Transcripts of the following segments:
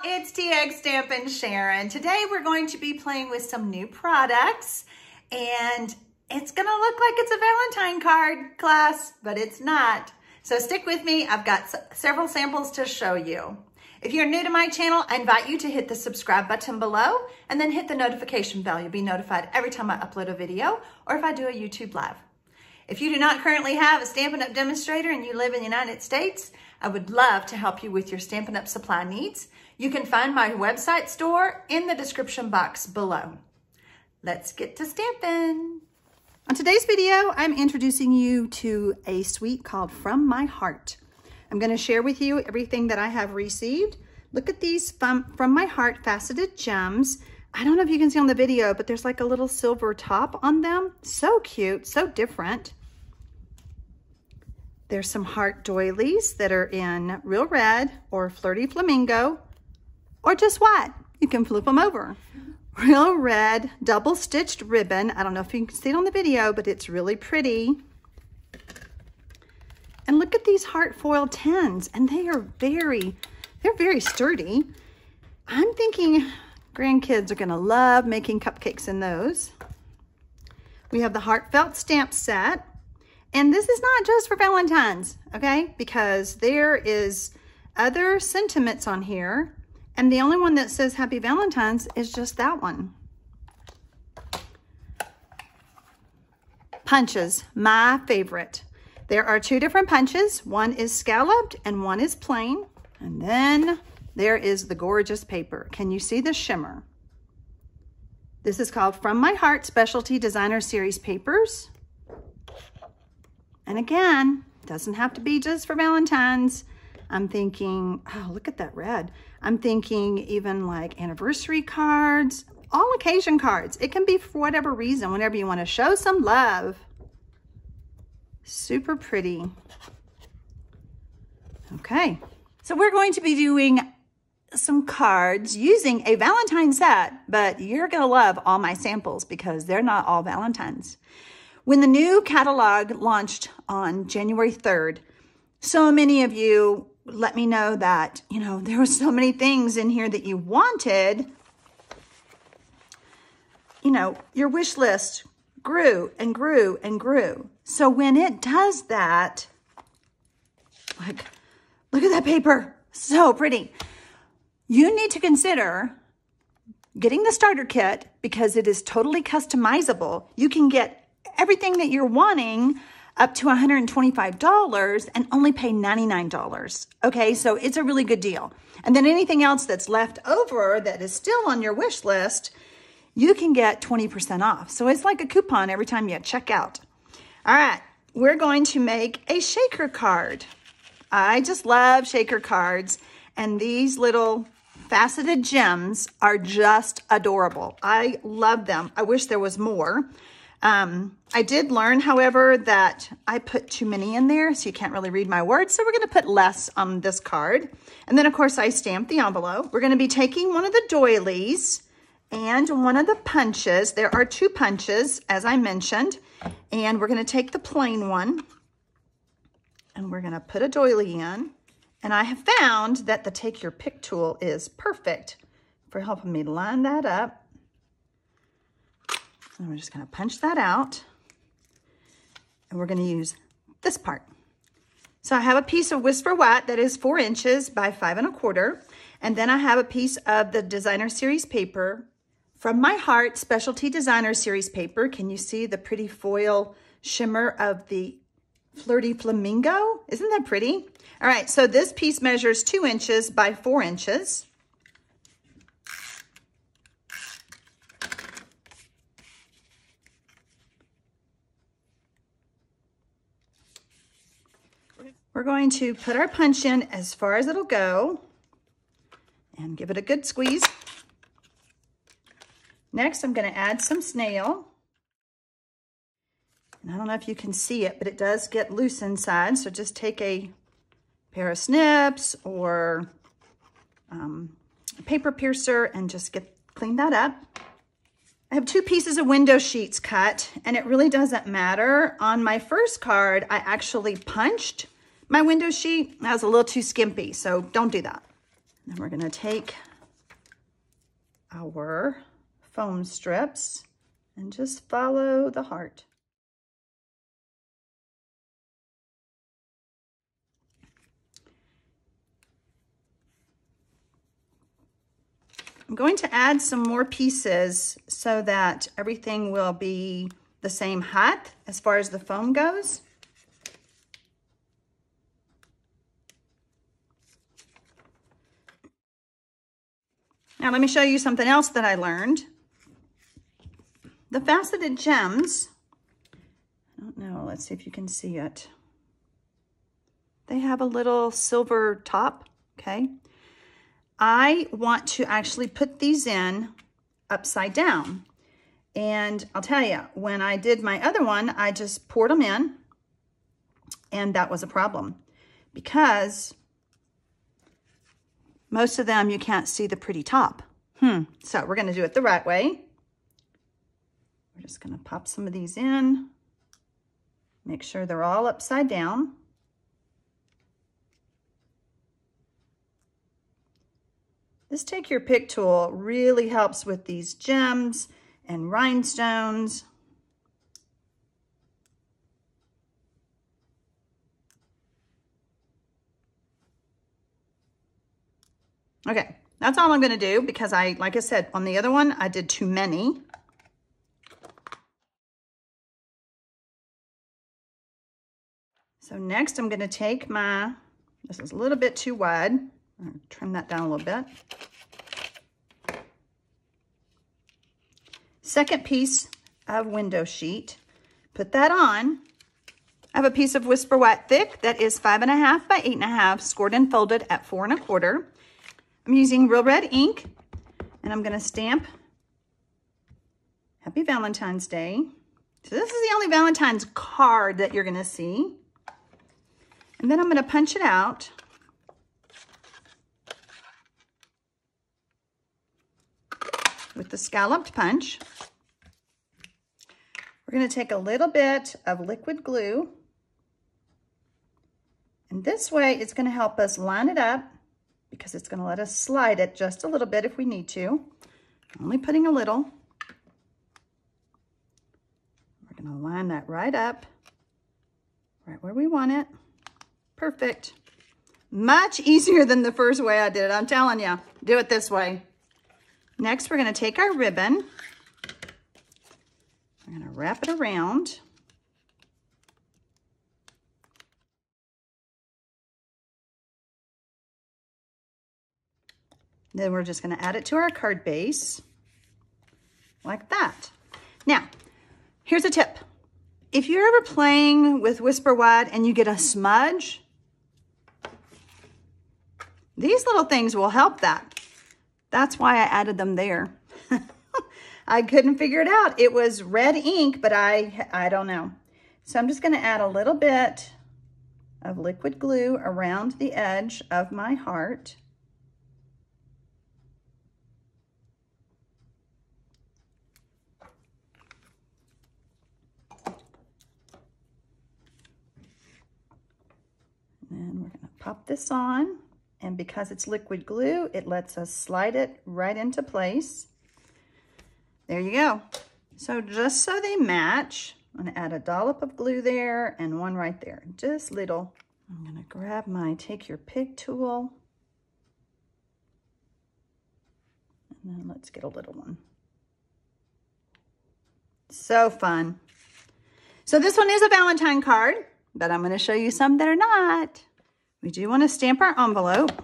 it's TxStampin Sharon. Today we're going to be playing with some new products, and it's gonna look like it's a Valentine card class, but it's not. So stick with me, I've got several samples to show you. If you're new to my channel, I invite you to hit the subscribe button below and then hit the notification bell. You'll be notified every time I upload a video or if I do a YouTube live. If you do not currently have a Stampin' Up! Demonstrator and you live in the United States, I would love to help you with your Stampin' Up! Supply needs. You can find my website store in the description box below. Let's get to stamping. On today's video, I'm introducing you to a suite called From My Heart. I'm going to share with you everything that I have received. Look at these From My Heart faceted gems. I don't know if you can see on the video, but there's like a little silver top on them. So cute, so different. There's some heart doilies that are in real red or flirty flamingo or just white. You can flip them over. Real red double stitched ribbon. I don't know if you can see it on the video, but it's really pretty. And look at these heart foil 10s, and they're very sturdy. I'm thinking grandkids are gonna love making cupcakes in those. We have the heartfelt stamp set. And this is not just for Valentine's, okay? Because there is other sentiments on here. And the only one that says Happy Valentine's is just that one. Punches, my favorite. There are two different punches. One is scalloped and one is plain. And then there is the gorgeous paper. Can you see the shimmer? This is called From My Heart Specialty Designer Series Papers. And again, doesn't have to be just for Valentine's. I'm thinking, oh, look at that red. I'm thinking even like anniversary cards, all occasion cards. It can be for whatever reason, whenever you want to show some love. Super pretty. Okay, so we're going to be doing some cards using a Valentine set, but you're gonna love all my samples because they're not all Valentines. When the new catalog launched on January 3rd, so many of you let me know that, you know, there were so many things in here that you wanted. You know, your wish list grew and grew and grew. So when it does that, like, look at that paper, so pretty. You need to consider getting the starter kit because it is totally customizable. You can get everything that you're wanting up to $125 and only pay $99. Okay, so it's a really good deal. And then anything else that's left over that is still on your wish list, you can get 20% off. So it's like a coupon every time you check out. All right, we're going to make a shaker card. I just love shaker cards, and these little faceted gems are just adorable. I love them. I wish there was more. I did learn, however, that I put too many in there, so you can't really read my words. So we're going to put less on this card. And then, of course, I stamped the envelope. We're going to be taking one of the doilies and one of the punches. There are two punches, as I mentioned. And we're going to take the plain one. And we're going to put a doily in. And I have found that the Take Your Pick tool is perfect for helping me line that up. And we're just going to punch that out. And we're going to use this part. So I have a piece of Whisper White that is 4 inches by 5 1/4. And then I have a piece of the Designer Series paper, From My Heart Specialty Designer Series paper. Can you see the pretty foil shimmer of the flirty flamingo? Isn't that pretty? All right, so this piece measures 2 inches by 4 inches. We're going to put our punch in as far as it'll go and give it a good squeeze. Next, I'm going to add some snail. And I don't know if you can see it, but it does get loose inside. So just take a pair of snips or a paper piercer and just clean that up. I have 2 pieces of window sheets cut, and it really doesn't matter. On my first card, I actually punched my window sheet. That was a little too skimpy, so don't do that. Then we're gonna take our foam strips and just follow the heart. I'm going to add some more pieces so that everything will be the same height as far as the foam goes. Now let me show you something else that I learned. The faceted gems, I don't know, let's see if you can see it. They have a little silver top, okay? I want to actually put these in upside down. And I'll tell you, when I did my other one, I just poured them in, and that was a problem because most of them you can't see the pretty top. So we're gonna do it the right way. We're just gonna pop some of these in, make sure they're all upside down. This Take Your Pick tool really helps with these gems and rhinestones. Okay, that's all I'm gonna do because like I said, on the other one, I did too many. So next I'm gonna take this is a little bit too wide. I'm gonna trim that down a little bit. Second piece of window sheet, put that on. I have a piece of Whisper White Thick that is 5.5 by 8.5, scored and folded at 4 1/4. I'm using Real Red ink, and I'm gonna stamp Happy Valentine's Day. So this is the only Valentine's card that you're gonna see. And then I'm gonna punch it out. With the scalloped punch. We're gonna take a little bit of liquid glue. And this way it's gonna help us line it up because it's gonna let us slide it just a little bit if we need to. Only putting a little. We're gonna line that right up, right where we want it. Perfect. Much easier than the first way I did it, I'm telling you. Do it this way. Next, we're gonna take our ribbon. We're gonna wrap it around. Then we're just gonna add it to our card base, like that. Now, here's a tip. If you're ever playing with Whisper White and you get a smudge, these little things will help that. That's why I added them there. I couldn't figure it out. It was red ink, but I don't know. So I'm just gonna add a little bit of liquid glue around the edge of my heart. And we're gonna pop this on. And because it's liquid glue, it lets us slide it right into place. There you go. So just so they match, I'm gonna add a dollop of glue there and one right there, just little. I'm gonna grab my Take Your Pick tool. And then let's get a little one. So fun. So this one is a Valentine card, but I'm gonna show you some that are not. We do want to stamp our envelope.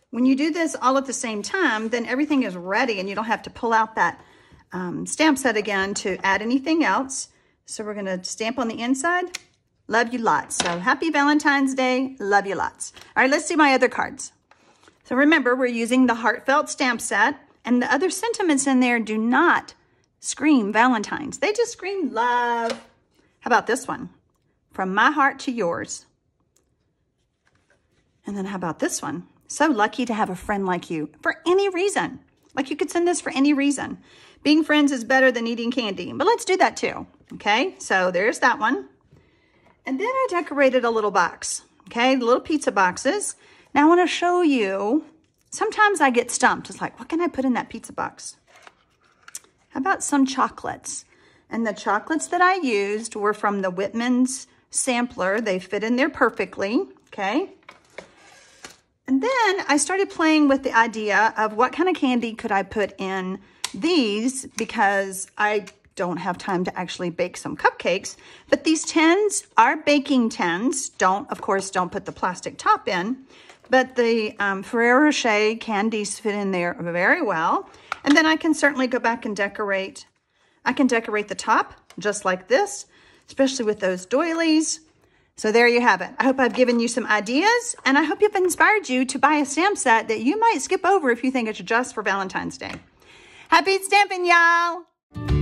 When you do this all at the same time, then everything is ready and you don't have to pull out that stamp set again to add anything else. So we're going to stamp on the inside. Love you lots. So happy Valentine's Day. Love you lots. All right, let's see my other cards. So remember, we're using the heartfelt stamp set, and the other sentiments in there do not scream Valentine's. They just scream love. How about this one? From my heart to yours. And then how about this one? So lucky to have a friend like you for any reason. Like you could send this for any reason. Being friends is better than eating candy, but let's do that too. Okay, so there's that one. And then I decorated a little box. Okay, little pizza boxes. Now I want to show you, sometimes I get stumped. It's like, what can I put in that pizza box? How about some chocolates? And the chocolates that I used were from the Whitman's sampler. They fit in there perfectly, okay? And then I started playing with the idea of what kind of candy could I put in these, because I don't have time to actually bake some cupcakes. But these tins are baking tins. Of course, don't put the plastic top in. But the Ferrero Rocher candies fit in there very well. And then I can certainly go back and decorate. I can decorate the top just like this, especially with those doilies. So there you have it. I hope I've given you some ideas, and I hope you've inspired you to buy a stamp set that you might skip over if you think it's just for Valentine's Day. Happy stamping, y'all!